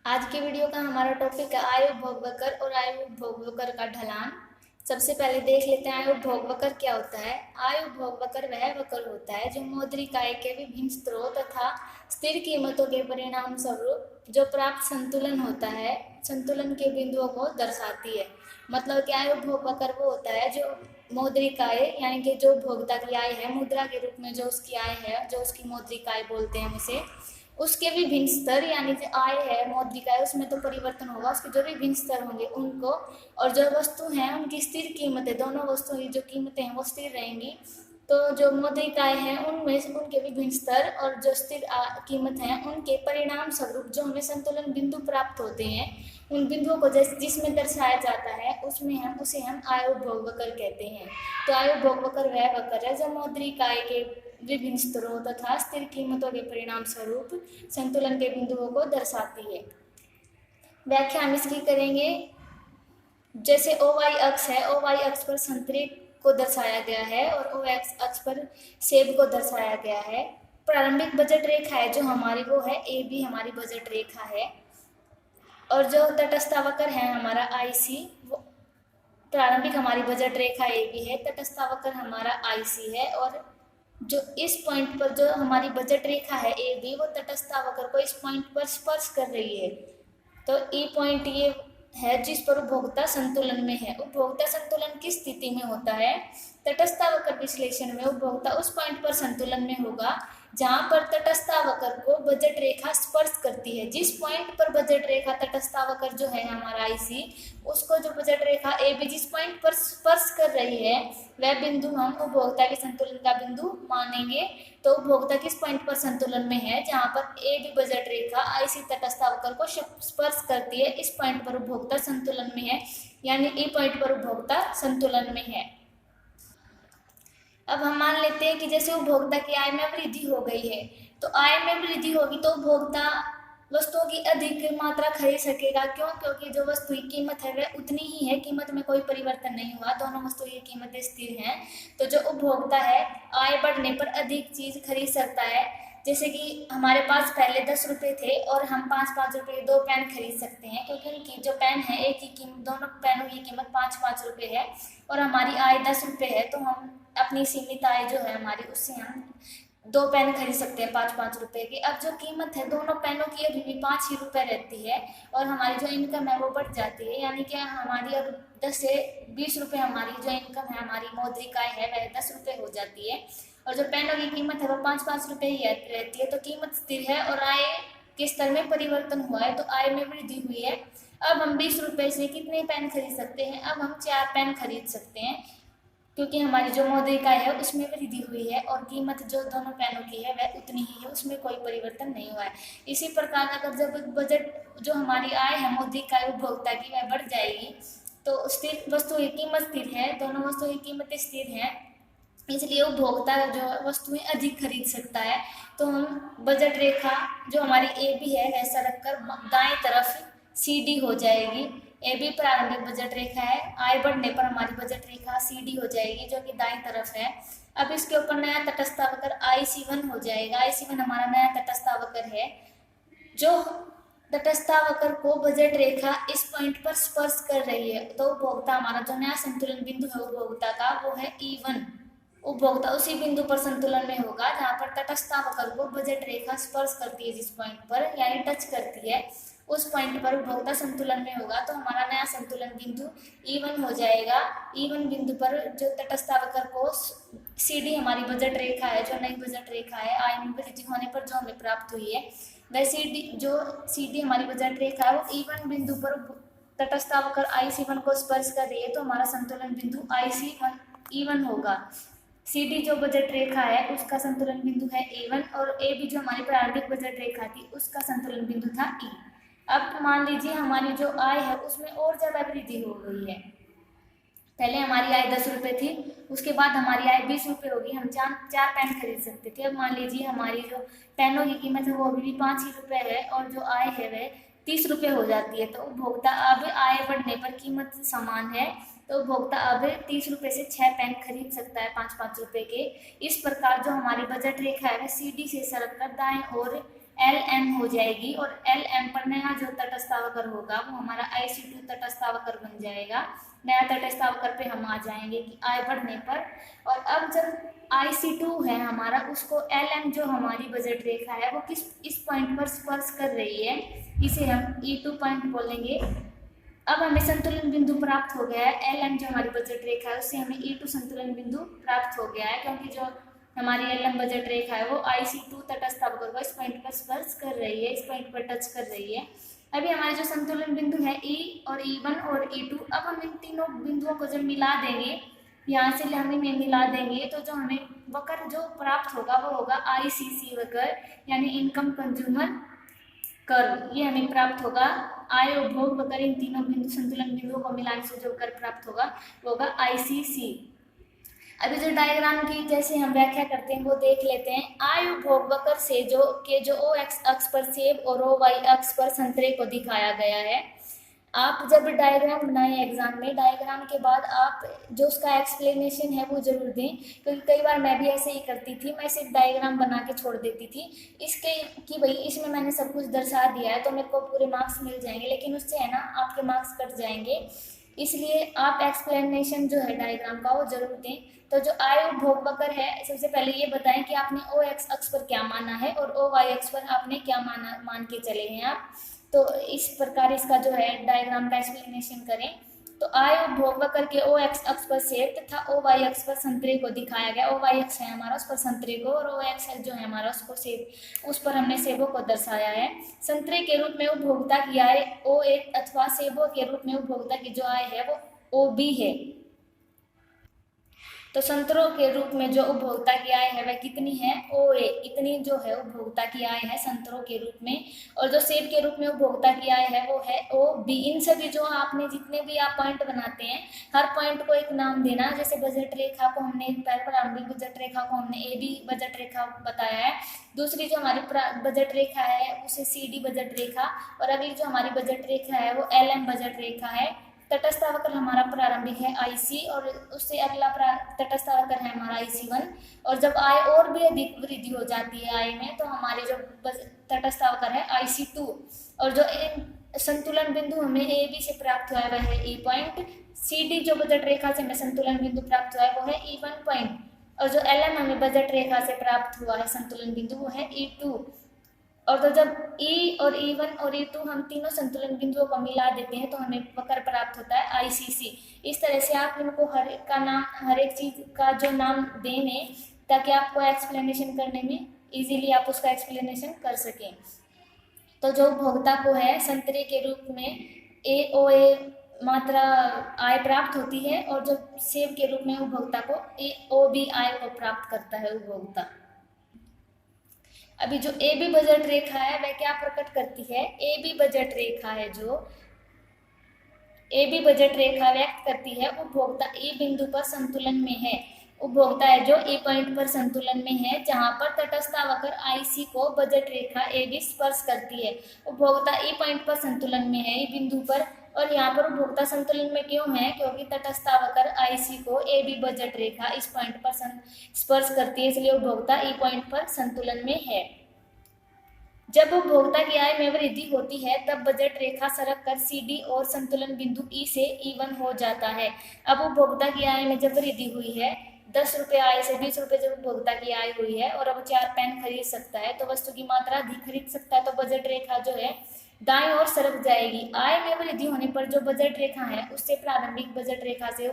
आज के वीडियो का हमारा टॉपिक है आय उपभोग वक्र और आय उपभोग वक्र का ढलान। सबसे पहले देख लेते हैं आय उपभोग वक्र क्या होता है। आय उपभोग वक्र वह वक्र होता है जो मौद्रिक आय के विभिन्न स्रोत तथा स्थिर कीमतों के परिणाम स्वरूप जो प्राप्त संतुलन होता है, संतुलन के बिंदुओं को दर्शाती है। मतलब कि आय उपभोग वक्र वो होता है जो मौद्रिक आय यानी कि जो उपभोक्ता की आय है, मुद्रा के रूप में जो उसकी आय है, जो उसकी मौद्रिक आय बोलते हैं उसे, उसके विभिन्न स्तर यानी जो आय है, मौद्रिक आय, उसमें तो परिवर्तन होगा, उसके जो विभिन्न स्तर होंगे उनको, और जो वस्तु हैं उनकी स्थिर कीमतें, दोनों वस्तुओं की जो कीमतें हैं वो स्थिर रहेंगी। तो जो मौद्रिक आय है उनमें से उनके विभिन्न स्तर और जो स्थिर कीमत हैं उनके परिणाम स्वरूप जो हमें संतुलन बिंदु प्राप्त होते हैं, उन बिंदुओं को जिसमें दर्शाया जाता है उसमें हम आय उपभोग वक्र कहते हैं। तो आय उपभोग वक्र वह वक्र है जो मौद्रिक आय के विभिन्न स्तरों तथा स्थिर कीमतों के परिणाम स्वरूप संतुलन के बिंदुओं को दर्शाती है। व्याख्या हम इसकी करेंगे। जैसे ओ वाई अक्ष है, ओ वाई अक्ष पर संतरे को दर्शाया गया है और ओ एक्स अक्ष पर सेब को दर्शाया गया है। प्रारंभिक बजट रेखा है जो हमारी वो है ए बी, हमारी बजट रेखा है। और जो तटस्थावक्र है हमारा आई सी, वो प्रारंभिक हमारी बजट रेखा ए बी है, तटस्थावक्र हमारा आई सी है। और जो इस पॉइंट पर जो हमारी बजट रेखा है ए बी, वो तटस्थावक्र को इस पॉइंट पर स्पर्श कर रही है। तो ई पॉइंट ये है जिस पर उपभोक्ता संतुलन में है। उपभोक्ता संतुलन किस स्थिति में होता है? तटस्थावक्र विश्लेषण में उपभोक्ता उस पॉइंट पर संतुलन में होगा जहां पर तटस्थावक्र को बजट रेखा स्पर्श करती है। जिस पॉइंट पर बजट रेखा तटस्थावक्र जो है हमारा आईसी, उसको जो बजट रेखा ए बी जिस पॉइंट पर स्पर्श कर रही है, वह बिंदु हम उपभोक्ता के संतुलन का बिंदु मानेंगे। तो उपभोक्ता किस पॉइंट पर संतुलन में है? जहां पर ए बी बजट रेखा आईसी तटस्थावक्र को स्पर्श करती है, इस पॉइंट पर उपभोक्ता संतुलन में है, यानी ई पॉइंट पर उपभोक्ता संतुलन में है। अब हम मान लेते हैं कि जैसे उपभोक्ता की आय में वृद्धि हो गई है, तो आय में वृद्धि होगी तो उपभोक्ता वस्तुओं की अधिक मात्रा खरीद सकेगा। क्यों? क्योंकि जो वस्तु की कीमत है वह उतनी ही है, कीमत में कोई परिवर्तन नहीं हुआ, दोनों वस्तु की कीमतें स्थिर हैं। तो जो उपभोक्ता है आय बढ़ने पर अधिक चीज खरीद सकता है। जैसे कि हमारे पास पहले 10 रुपये थे और हम 5-5 रुपये 2 पेन खरीद सकते हैं, क्योंकि उनकी जो पेन है एक ही कीमत, दोनों पेनों की कीमत 5-5 रुपये है और हमारी आय 10 रुपये है। तो हम अपनी सीमित आय जो है हमारी, उससे हम 2 पेन खरीद सकते हैं 5-5 रुपये की। अब जो कीमत है दोनों पेनों की अभी भी 5 ही रुपये रहती है और हमारी जो इनकम है वो बढ़ जाती है, यानी कि हमारी अब 10 से 20 रुपये हमारी जो इनकम है, हमारी मौद्रिक आय है, वह 10 रुपये हो जाती है। और जो पेनों की कीमत है वो 5-5 रुपये ही रहती है। तो कीमत स्थिर है और आय के स्तर में परिवर्तन हुआ है, तो आय में वृद्धि हुई है। अब हम 20 रुपये से कितने पेन खरीद सकते हैं? अब हम 4 पेन खरीद सकते हैं, क्योंकि हमारी जो मौद्रिक आय है उसमें वृद्धि हुई है और कीमत जो दोनों पेनों की है वह उतनी ही है, उसमें कोई परिवर्तन नहीं हुआ है। इसी प्रकार अगर जब बजट जो हमारी आय है, मौद्रिक आय उपभोक्ता की, वह बढ़ जाएगी तो स्थिर वस्तु की कीमत स्थिर है, दोनों वस्तुओं की कीमतें स्थिर हैं, इसलिए उपभोक्ता जो वस्तुएं अधिक खरीद सकता है। तो हम बजट रेखा जो हमारी ए बी है वैसा रखकर दाएं तरफ सी डी हो जाएगी। ए बी प्रारंभिक बजट रेखा है, आय बढ़ने पर हमारी बजट रेखा सी डी हो जाएगी जो कि दाएं तरफ है। अब इसके ऊपर नया तटस्थावक्र आई सी वन हो जाएगा। आई सी वन हमारा नया तटस्थावक्र है जो तटस्थावक्र को बजट रेखा इस पॉइंट पर स्पर्श कर रही है। तो उपभोक्ता हमारा जो नया संतुलन बिंदु है उपभोक्ता का, वो है ई वन। उपभोक्ता उसी बिंदु पर संतुलन में होगा जहां पर तटस्थावक्र को बजट रेखा स्पर्श करती है, जिस पॉइंट पर यानी टच करती है, उस पॉइंट पर उपभोक्ता संतुलन में होगा। तो हमारा नया संतुलन बिंदु ई1 हो जाएगा। ई1 बिंदु पर जो तटस्थावक्र को सी डी हमारी बजट रेखा है, जो नई बजट रेखा है, आय में वृद्धि होने पर जो हमें प्राप्त हुई है, वह सी डी हमारी बजट रेखा है, वो ई1 बिंदु पर तटस्थावक्र आई सी वन को स्पर्श कर रही है। तो हमारा संतुलन बिंदु आई सी वन ई1 होगा। सी डी जो बजट रेखा है उसका संतुलन बिंदु है ए1 और ए बी जो हमारी प्रारंभिक बजट रेखा थी उसका संतुलन बिंदु था ई। अब मान लीजिए हमारी जो आय है उसमें और ज्यादा वृद्धि हो गई है। पहले हमारी आय 10 रुपये थी, उसके बाद हमारी आय 20 रुपये होगी, हम 4 पेन खरीद सकते थे। अब मान लीजिए हमारी जो पेनों की कीमत है वो अभी भी 5 ही रुपये है और जो आय है वह 30 रुपये हो जाती है। तो उपभोक्ता अब आय बढ़ने पर कीमत समान है, तो उपभोक्ता अब 30 रुपये से 6 पेन खरीद सकता है 5-5 रुपये के। इस प्रकार जो हमारी बजट रेखा है वह सी डी से सरक कर दाएं और एल एम हो जाएगी, और एल एम पर नया जो तटस्थावकर होगा वो हमारा IC2 तटस्थावकर बन जाएगा। नया तटस्थावकर पे हम आ जाएंगे कि I बढ़ने पर। और अब जब IC2 है हमारा, उसको LM जो हमारी बजट रेखा है वो इस पॉइंट पर स्पर्श कर रही है, इसे हम E2 पॉइंट बोलेंगे। अब हमें संतुलन बिंदु प्राप्त हो गया है। LM जो हमारी बजट रेखा है उससे हमें E2 संतुलन बिंदु प्राप्त हो गया है, क्योंकि जो हमारी LM बजट रेखा है वो IC2 तटस्थावकर को इस पॉइंट पर स्पर्श कर रही है, इस पॉइंट पर टच कर रही है। अभी हमारे जो संतुलन बिंदु है E और E1 और E2, अब हम इन तीनों बिंदुओं को जब मिला देंगे, यहाँ से हमें मिला देंगे, तो जो हमें वक्र जो प्राप्त होगा वो होगा ICC वक्र, यानी इनकम कंज्यूमर कर्व। ये हमें प्राप्त होगा आय उपभोग वक्र। इन तीनों बिंदु संतुलन बिंदुओं को मिलाने से जो वक्र प्राप्त होगा वो होगा ICC। अभी जो डायग्राम की जैसे हम व्याख्या करते हैं वो देख लेते हैं। आय उपभोग वक्र से जो O एक्स अक्ष पर सेब और O वाई अक्ष पर संतरे को दिखाया गया है। आप जब डायग्राम बनाएं एग्जाम में, डायग्राम के बाद आप जो उसका एक्सप्लेनेशन है वो जरूर दें, क्योंकि कई बार मैं भी ऐसे ही करती थी, मैं सिर्फ डायग्राम बना के छोड़ देती थी इसके कि भाई इसमें मैंने सब कुछ दर्शा दिया है तो मेरे को पूरे मार्क्स मिल जाएंगे, लेकिन उससे है ना आपके मार्क्स कट जाएंगे। इसलिए आप एक्सप्लेनेशन जो है डायग्राम का वो जरूर दें। तो जो आय उपभोग वक्र है, सबसे पहले ये बताएं कि आपने O एक्स अक्ष पर क्या माना है और O वाई अक्ष पर आपने क्या मान के चले हैं आप। तो इस प्रकार इसका जो है डायग्राम का एक्सप्लेनेशन करें। तो आय उपभोग वक्र के O एक्स अक्ष पर सेब तथा O वाई अक्ष पर संतरे को दिखाया गया। O वाई अक्ष है हमारा, उस पर संतरे को, और O एक्स जो है हमारा उसको सेब, उस पर हमने सेबों को दर्शाया है। संतरे के रूप में उपभोक्ता की आय O1 अथवा सेबों के रूप में उपभोक्ता की जो आय है वो OB है। तो संतरों के रूप में जो उपभोक्ता की आय है वह कितनी है, OA, इतनी जो है उपभोक्ता की आय है संतरों के रूप में। और जो सेब के रूप में उपभोक्ता की आय है वो है OB। इन सभी जो आपने जितने भी आप पॉइंट बनाते हैं, हर पॉइंट को एक नाम देना। जैसे बजट रेखा को हमने प्रारंभिक बजट रेखा को हमने AB बजट रेखा बताया है, दूसरी जो हमारी बजट रेखा है उसे CD बजट रेखा, और अगली जो हमारी बजट रेखा है वो LM बजट रेखा है। तटस्थावकर हमारा प्रारंभिक है IC, और उससे अगला तटस्थावकर है हमारा IC1। और जब आय और भी अधिक वृद्धि हो जाती है आय में, तो हमारे जो तटस्थावकर है IC2। और जो संतुलन बिंदु हमें AB से प्राप्त हुआ है वह है E पॉइंट। CD जो बजट रेखा से हमें संतुलन बिंदु प्राप्त हुआ है वो है E1 पॉइंट। और जो LM हमें बजट रेखा से प्राप्त हुआ है संतुलन बिंदु वो है E2। और तो जब E और E1 और E2 हम तीनों संतुलन बिंदुओं को मिला देते हैं तो हमें वक्र प्राप्त होता है ICC। इस तरह से आप इनको हर एक का नाम, हर एक चीज का जो नाम देने, ताकि आपको एक्सप्लेनेशन करने में इजीली आप उसका एक्सप्लेनेशन कर सकें। तो जो उपभोक्ता को है संतरे के रूप में AOA मात्रा आय प्राप्त होती है, और जो सेब के रूप में उपभोक्ता को AOB आय को प्राप्त करता है उपभोक्ता। अभी जो AB बजट रेखा है वह क्या प्रकट करती है, AB बजट रेखा है जो AB बजट रेखा व्यक्त करती है उपभोक्ता E बिंदु पर संतुलन में है। उपभोक्ता है जो E पॉइंट पर संतुलन में है, जहां पर तटस्थावकर IC को बजट रेखा AB स्पर्श करती है। उपभोक्ता E पॉइंट पर संतुलन में है, E बिंदु पर। और यहाँ पर उपभोक्ता संतुलन में क्यों है, क्योंकि तटस्थावकर IC को AB बजट रेखा इस पॉइंट पर स्पर्श करती है, इसलिए उपभोक्ता E पॉइंट पर संतुलन में है। जब उपभोक्ता की आय में वृद्धि होती है तब बजट रेखा सरक कर CD और संतुलन बिंदु E से E1 हो जाता है। अब उपभोक्ता की आय में जब वृद्धि हुई है, 10 रुपये आय से 20 रुपये जब उपभोक्ता की आय हुई है और अब 4 पेन खरीद सकता है, तो वस्तु की मात्रा अधिक खरीद सकता है, तो बजट रेखा जो है दाएं ओर सरक जाएगी। आय में वृद्धि होने पर जो बजट रेखा है उससे प्रारंभिक बजट रेखा से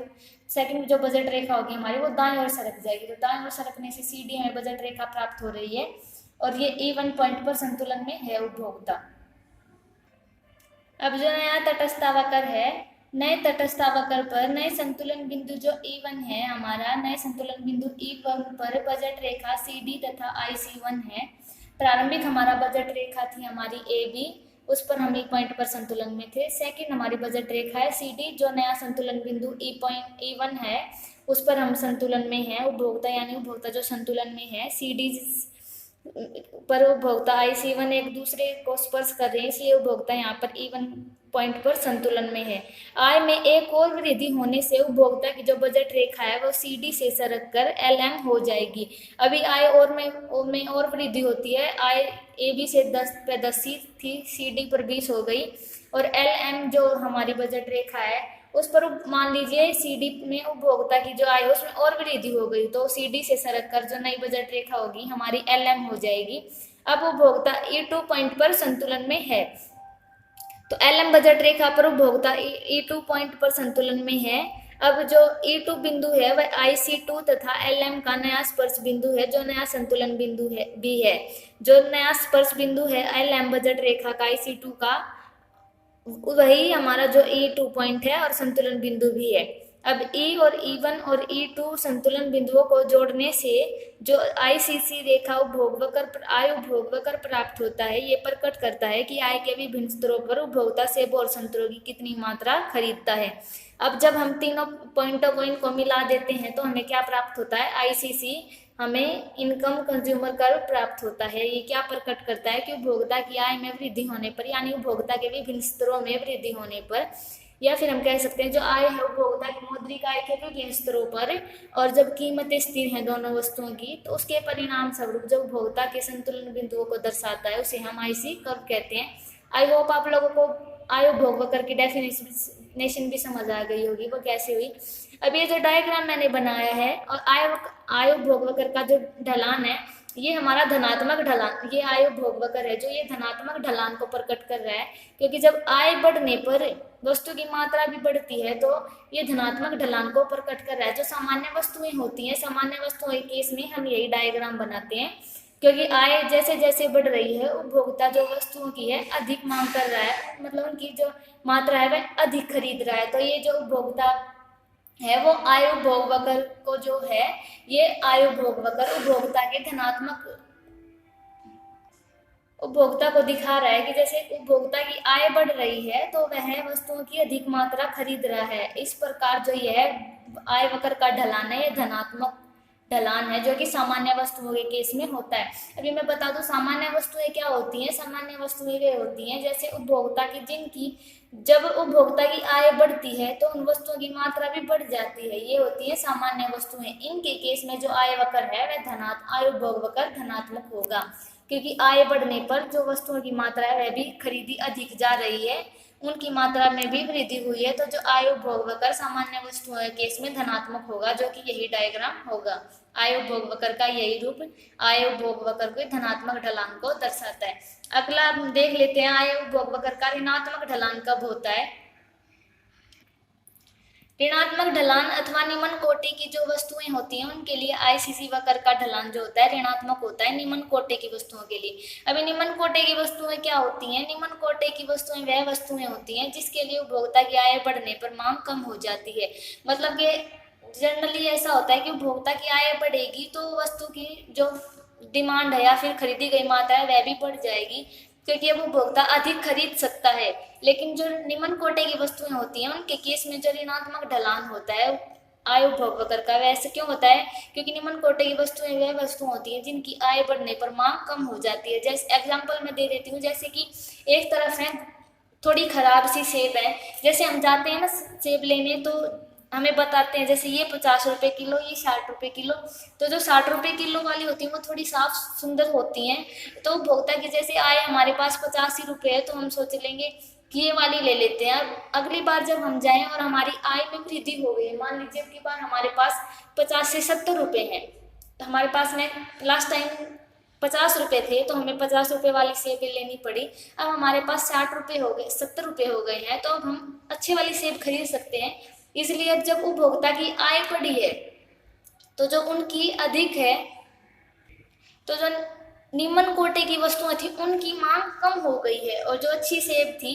सेकंड जो बजट रेखा होगी हमारी वो दाएं ओर सरक जाएगी। तो दाएं ओर सरकने से CD हमें बजट रेखा प्राप्त हो रही है, और ये E1 पॉइंट पर संतुलन में है उपभोक्ता। अब जो नया तटस्थावकर है, नए तटस्थावकर पर नए संतुलन बिंदु जो E1 है हमारा, नए संतुलन बिंदु E1 पर बजट रेखा CD तथा IC1 है। प्रारंभिक हमारा बजट रेखा थी हमारी AB, उस पर हम E पॉइंट पर संतुलन में थे। सेकंड हमारी बजट रेखा है CD, जो नया संतुलन बिंदु E1 है उस पर हम संतुलन में हैं। उपभोक्ता यानी उपभोक्ता जो संतुलन में है CD पर उपभोक्ता आई C1 एक दूसरे को स्पर्श कर रहे हैं, इसलिए उपभोक्ता यहाँ पर E1 पॉइंट पर संतुलन में है। आय में एक और वृद्धि होने से उपभोक्ता की जो बजट रेखा है वो CD से सरक कर LM हो जाएगी। अभी आय में और वृद्धि होती है। आय AB से 10 पे 10 थी, CD पर 20 हो गई, और LM जो हमारी बजट रेखा है उस पर मान लीजिए CD में उपभोक्ता की जो आय है उसमें और वृद्धि हो गई, तो CD से सरक कर जो नई बजट रेखा होगी हमारी LM हो जाएगी। अब उपभोक्ता E2 पॉइंट पर संतुलन में है। तो LM बजट रेखा पर उपभोक्ता E2 पॉइंट पर संतुलन में है। अब जो E2 बिंदु है वह IC2 तथा LM का नया स्पर्श बिंदु है, जो नया संतुलन बिंदु है भी है। जो नया स्पर्श बिंदु है LM बजट रेखा का IC2 का, वही हमारा जो E2 पॉइंट है और संतुलन बिंदु भी है। अब E और E1 और E2 संतुलन बिंदुओं को जोड़ने से जो ICC रेखा आय उपभोग वक्र प्राप्त होता है, ये प्रकट करता है कि आय के विभिन्न स्तरों पर उपभोक्ता सेब और संतरों की कितनी मात्रा खरीदता है। अब जब हम तीनों पॉइंटों को इनको मिला देते हैं तो हमें क्या प्राप्त होता है, ICC हमें इनकम कंज्यूमर कर्व प्राप्त होता है। ये क्या प्रकट करता है कि उपभोक्ता की आय में वृद्धि होने पर, यानी उपभोक्ता के विभिन्न स्तरों में वृद्धि होने पर, या फिर हम कह सकते हैं जो आय है उपभोक्ता की मौद्रिक आय के विभिन्न स्तरों पर, और जब कीमतें स्थिर हैं दोनों वस्तुओं की, तो उसके परिणाम स्वरूप जो उपभोक्ता के संतुलन बिंदुओं को दर्शाता है उसे हम IC कर्व कहते हैं। आई होप आप लोगों को आय उपभोग वक्र की डेफिनेशन भी समझ आ गई होगी वो कैसे हुई। अब ये जो डायग्राम मैंने बनाया है और आय उपभोग वक्र का जो ढलान है, ये हमारा धनात्मक ढलान, ये आय उपभोग वक्र है जो ये धनात्मक ढलान को प्रकट कर रहा है, क्योंकि जब आय बढ़ने पर वस्तु की मात्रा भी बढ़ती है तो ये धनात्मक ढलान को प्रकट कर रहा है। जो सामान्य वस्तुएं होती हैं, सामान्य वस्तुओं के केस में हम यही डायग्राम बनाते हैं, क्योंकि आय जैसे जैसे बढ़ रही है उपभोक्ता जो वस्तुओं की है अधिक मांग कर रहा है, मतलब उनकी जो मात्रा है वह अधिक खरीद रहा है। तो ये जो उपभोक्ता है वो आय उपभोग वक्र को जो है, ये आय उपभोग वक्र उपभोक्ता के धनात्मक उपभोक्ता को दिखा रहा है कि जैसे उपभोक्ता की आय बढ़ रही है तो वह वस्तुओं की अधिक मात्रा खरीद रहा है। इस प्रकार जो यह आय वक्र का ढलान है, यह धनात्मक ढलान है जो कि सामान्य वस्तुओं के केस में होता है। अभी मैं बता दूं सामान्य वस्तुएं क्या होती हैं। सामान्य वस्तुएं वे होती हैं जैसे उपभोक्ता की जिनकी जब उपभोक्ता की आय बढ़ती है तो उन वस्तुओं की मात्रा भी बढ़ जाती है, ये होती है सामान्य वस्तुएं। इनके केस में जो आय वक्र है वह आय उपभोग वक्र धनात्मक होगा, क्योंकि आय बढ़ने पर जो वस्तुओं की मात्रा है वह भी खरीदी अधिक जा रही है, उनकी मात्रा में भी वृद्धि हुई है। तो जो आय उपभोग वक्र सामान्य वस्तुओं के केस में धनात्मक होगा, जो कि यही डायग्राम होगा। आय उपभोग वक्र का यही रूप आय उपभोग वक्र को धनात्मक ढलान को दर्शाता है। अगला हम देख लेते हैं आय उपभोग वक्र का ऋणात्मक ढलान कब होता है। ऋणात्मक ढलान अथवा निम्न कोटि की जो वस्तुएं होती हैं उनके लिए ICC वक्र का ढलान जो होता है ऋणात्मक होता है निम्न कोटि की वस्तुओं के लिए। अभी निम्न कोटि की वस्तुएं क्या होती हैं? निम्न कोटि की वस्तुएं वह वस्तुएं होती हैं जिसके लिए उपभोक्ता की आय बढ़ने पर मांग कम हो जाती है। मतलब कि जनरली ऐसा होता है कि उपभोक्ता की आय बढ़ेगी तो वस्तु की जो डिमांड है या फिर खरीदी गई मात्रा है वह भी बढ़ जाएगी, क्योंकि अब उपभोक्ता अधिक खरीद सकता है। लेकिन जो निम्न कोटि की वस्तुएं होती हैं उनके केस में जो ऋणात्मक ढलान होता है आय उपभोग वक्र का, वैसे क्यों होता है? क्योंकि निम्न कोटि की वस्तुएं वह वस्तु होती हैं जिनकी आय बढ़ने पर मांग कम हो जाती है। जैसे एग्जांपल मैं दे देती हूँ, जैसे कि एक तरफ है थोड़ी खराब सी सेब है, जैसे हम जाते हैं ना सेब लेने तो हमें बताते हैं जैसे ये 50 रुपये किलो, ये 60 रुपये किलो। तो जो 60 रुपये किलो वाली होती है वो थोड़ी साफ सुंदर होती हैं। तो उपभोक्ता की जैसे आय हमारे पास 85 ही रुपये है तो हम सोच लेंगे कि ये वाली ले लेते हैं। अब अगली बार जब हम जाएं और हमारी आय में वृद्धि हो गई, मान लीजिए अब की बार हमारे पास 50 से 70 रुपये हैं, तो हमारे पास में लास्ट टाइम 50 रुपये थे तो हमें 50 रुपये वाली सेब लेनी पड़ी। अब हमारे पास 60 रुपये हो गए, 70 रुपये हो गए हैं, तो अब हम अच्छी वाली सेब खरीद सकते हैं। इसलिए अब जब उपभोक्ता की आय बढ़ी है तो जो उनकी अधिक है, तो जो निम्न कोटि की वस्तुएं थी उनकी मांग कम हो गई है, और जो अच्छी सेब थी,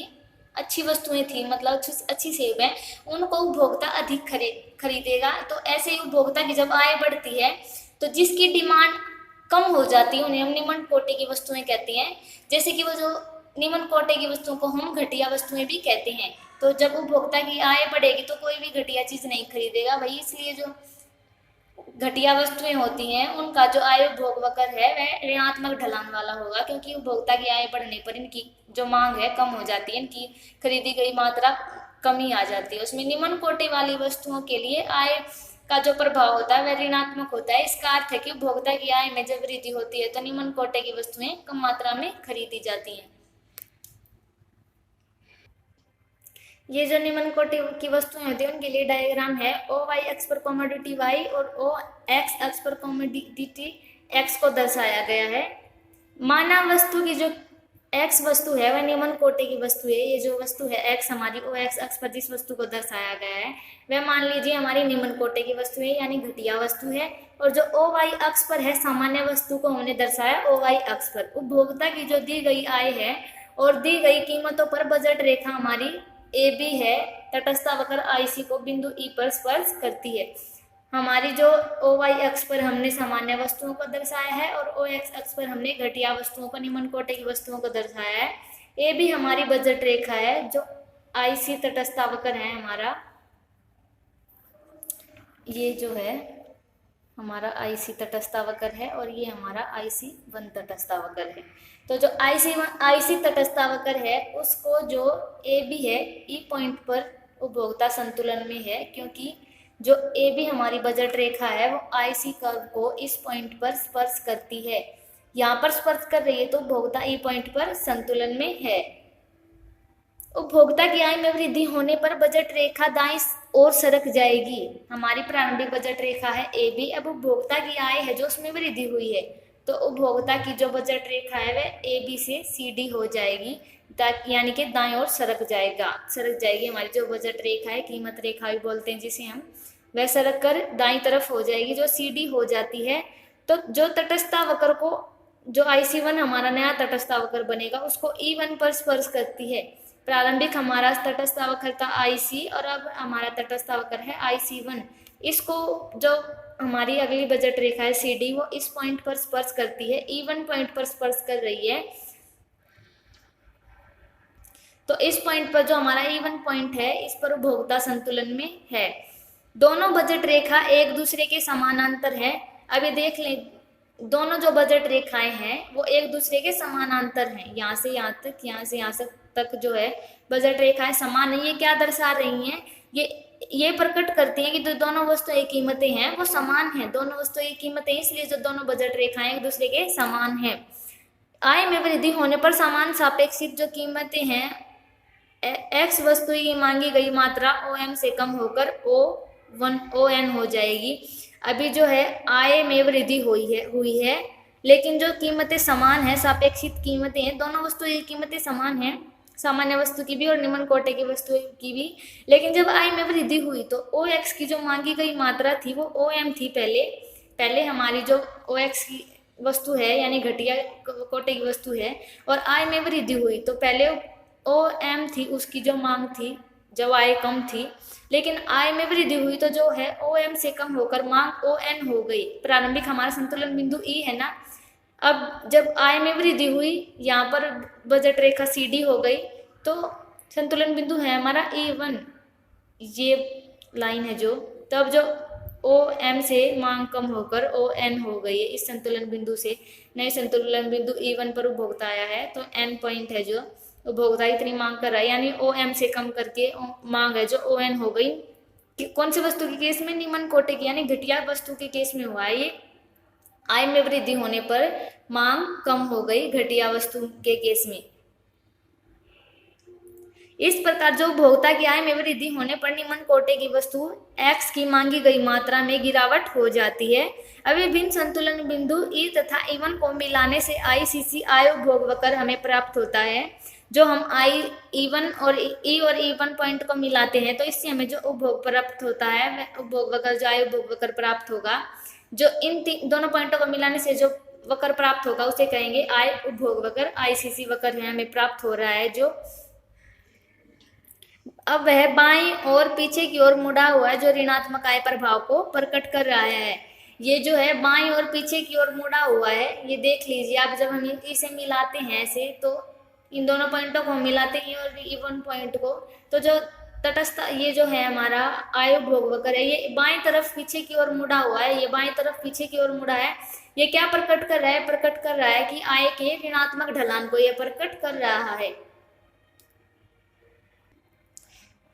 अच्छी वस्तुएं थी, मतलब अच्छी सेब है, उनको उपभोक्ता अधिक खरीदेगा। तो ऐसे ही उपभोक्ता की जब आय बढ़ती है तो जिसकी डिमांड कम हो जाती है उन्हें हम निम्न कोटि की वस्तुएं कहते हैं। जैसे कि वो जो निम्न कोटि की वस्तुओं को हम घटिया वस्तुएं भी कहते हैं। तो जब उपभोक्ता की आय बढ़ेगी तो कोई भी घटिया चीज नहीं खरीदेगा भाई, इसलिए जो घटिया वस्तुएं होती हैं उनका जो आय उपभोग वक्र है वह ऋणात्मक ढलान वाला होगा, क्योंकि उपभोक्ता की आय बढ़ने पर इनकी जो मांग है कम हो जाती है, इनकी खरीदी गई मात्रा कमी आ जाती है। उसमें निम्न कोटि वाली वस्तुओं के लिए आय का जो प्रभाव होता है वह ऋणात्मक होता है। इसका अर्थ है कि उपभोक्ता की आय में जब वृद्धि होती है तो निम्न कोटि की वस्तुएं कम मात्रा में खरीदी जाती हैं। ये जो निम्न कोटि की वस्तुएं होती है उनके लिए डायग्राम है। ओ वाई एक्स पर कमोडिटी वाई और ओ एक्स एक्स पर कमोडिटी एक्स को दर्शाया गया है। मानव वस्तु की जो एक्स वस्तु है वह निम्न कोटि की वस्तु है। ये जो वस्तु है एक्स हमारी ओ एक्स एक्स पर जिस वस्तु को दर्शाया गया है वह मान लीजिए हमारी निम्न कोटि की वस्तु है, यानी घटिया वस्तु है। और जो ओ वाई अक्ष पर है सामान्य वस्तु को हमने दर्शाया ओ वाई अक्ष पर। उपभोक्ता की जो दी गई आय है और दी गई कीमतों पर बजट रेखा हमारी ए बी है, तटस्थ वक्र आई सी को बिंदु ई पर स्पर्श करती है। हमारी जो ओ वाई अक्ष पर हमने सामान्य वस्तुओं को दर्शाया है और ओ एक्स अक्ष पर हमने घटिया वस्तुओं को, निम्न कोटि की वस्तुओं को दर्शाया है। ए भी हमारी बजट रेखा है, जो आई सी तटस्थ वक्र है हमारा, ये जो है हमारा आई सी तटस्थ वक्र है और ये हमारा आई सी वन तटस्थ वक्र है। तो जो आई सी तटस्थ वक्र है उसको जो ए बी है ई पॉइंट पर उपभोक्ता संतुलन में है, क्योंकि जो ए बी हमारी बजट रेखा है वो आई सी कर्व को इस पॉइंट पर स्पर्श करती है। यहाँ पर स्पर्श कर रही है तो उपभोक्ता ई पॉइंट पर संतुलन में है। उपभोक्ता की आय में वृद्धि होने पर बजट रेखा दाईं ओर सरक जाएगी। हमारी प्रारंभिक बजट रेखा है ए बी, अब उपभोक्ता की आय है जो उसमें वृद्धि हुई है तो उपभोक्ता की जो बजट रेखा है वह ए बी से सी डी हो जाएगी, ताकि यानी कि दाईं ओर सरक जाएगी हमारी जो बजट रेखा है, कीमत रेखा भी बोलते हैं जिसे हम, वह सरक कर दाईं तरफ हो जाएगी जो सी डी हो जाती है। तो जो तटस्थ वक्र को, जो आई सी वन हमारा नया तटस्थ वक्र बनेगा उसको ई वन पर स्पर्श करती है। प्रारंभिक हमारा तटस्थ वक्र था आई सी और अब हमारा तटस्थ वक्र है आई सी वन। इसको जो हमारी अगली बजट रेखा है सी डी वो इस पॉइंट पर स्पर्श करती है, ई वन पॉइंट पर स्पर्श कर रही है। तो इस पॉइंट पर जो हमारा ई वन पॉइंट है इस पर उपभोक्ता संतुलन में है। दोनों बजट रेखा एक दूसरे के समानांतर है। अभी देख लें, दोनों जो बजट रेखाएं हैं वो एक दूसरे के समानांतर हैं। यहाँ से यहाँ तक, यहाँ से यहाँ तक जो है बजट रेखाएं समान है। ये क्या दर्शा रही हैं? ये प्रकट करती हैं कि जो दोनों वस्तुएं कीमतें हैं वो समान हैं। दोनों वस्तुएं कीमतें इसलिए जो दोनों बजट रेखाएं एक दूसरे के समान हैं। आय में वृद्धि होने पर समान सापेक्षिक जो कीमतें हैं, एक्स वस्तु की मांगी गई मात्रा ओ एम से कम होकर ओ एन हो जाएगी। अभी जो है आय में वृद्धि हुई है लेकिन जो कीमतें समान है, सापेक्षिक कीमतें हैं, दोनों वस्तुओं की कीमतें समान हैं, सामान्य वस्तु की भी और निम्न कोटि की वस्तु की भी। लेकिन जब आय में वृद्धि हुई तो ओ एक्स की जो मांगी गई मात्रा थी वो ओ एम थी। पहले हमारी जो ओ एक्स की वस्तु है यानी घटिया कोटि की वस्तु है और आय में वृद्धि हुई तो पहले ओ एम थी, उसकी जो मांग थी जब आय कम थी, लेकिन आय में वृद्धि हुई तो जो है ओ एम से कम होकर मांग ओ एन हो गई। प्रारंभिक हमारा संतुलन बिंदु ई है ना। अब जब आय में वृद्धि हुई, यहाँ पर बजट रेखा सी डी हो गई तो संतुलन बिंदु है हमारा ई वन, ये लाइन है जो, तब जो ओ एम से मांग कम होकर ओ एन हो गई है। इस संतुलन बिंदु से नए संतुलन बिंदु ई वन पर उपभोक्ता आया है तो एन पॉइंट है जो उपभोक्ता इतनी मांग कर रहा है, यानी ओ एम से कम करके मांग है जो ओ एन हो गई। कौन सी वस्तु के केस में? निम्न कोटि की यानी घटिया वस्तु के केस में हुआ है ये। आय में वृद्धि होने पर मांग कम हो गई घटिया वस्तु के केस में। इस प्रकार जो उपभोक्ता की आय में वृद्धि होने पर निम्न कोटि की वस्तु एक्स की मांगी गई मात्रा में गिरावट हो जाती है। अब विभिन्न संतुलन बिंदु ई तथा ई वन को मिलाने से आई सी सी आय उपभोग वक्र हमें प्राप्त होता है। जो हम आई ई वन और ई वन पॉइंट को मिलाते हैं तो इससे हमें जो उपभोग प्राप्त होता है वह उपभोग वक्र, जो आय उपभोग वक्र प्राप्त होगा, जो इन दोनों पॉइंटों को मिलाने से जो वक्र प्राप्त होगा उसे कहेंगे आय उपभोग वक्र। आईसीसी वक्र है हमें प्राप्त हो रहा है जो अब वह बाईं और पीछे की ओर मुड़ा हुआ है, जो ऋणात्मक आय प्रभाव को प्रकट कर रहा है। ये जो है बाईं और पीछे की ओर मुड़ा हुआ है, ये देख लीजिए आप। जब हम इसे मिलाते हैं ऐसे तो इन दोनों पॉइंटों को मिलाते हैं और ई वन पॉइंट को, तो जो तटस्थ, ये जो है हमारा आय उपभोग वक्र है, ये बाएं तरफ पीछे की ओर मुड़ा हुआ है, ये बाएं तरफ पीछे की ओर मुड़ा है। ये क्या प्रकट कर रहा है? प्रकट कर रहा है कि आय के ऋणात्मक ढलान को ये प्रकट कर रहा है।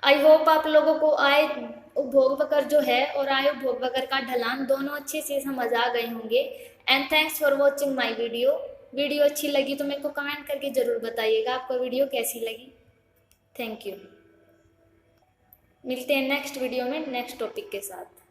आई होप आप लोगों को आय उपभोग वक्र जो है और आय उपभोग वक्र का ढलान दोनों अच्छे से समझ आ गए होंगे। And thanks for watching my video. Video अच्छी लगी तो मेरे को कमेंट करके जरूर बताइएगा आपको वीडियो कैसी लगी। Thank you. मिलते हैं नेक्स्ट वीडियो में नेक्स्ट टॉपिक के साथ।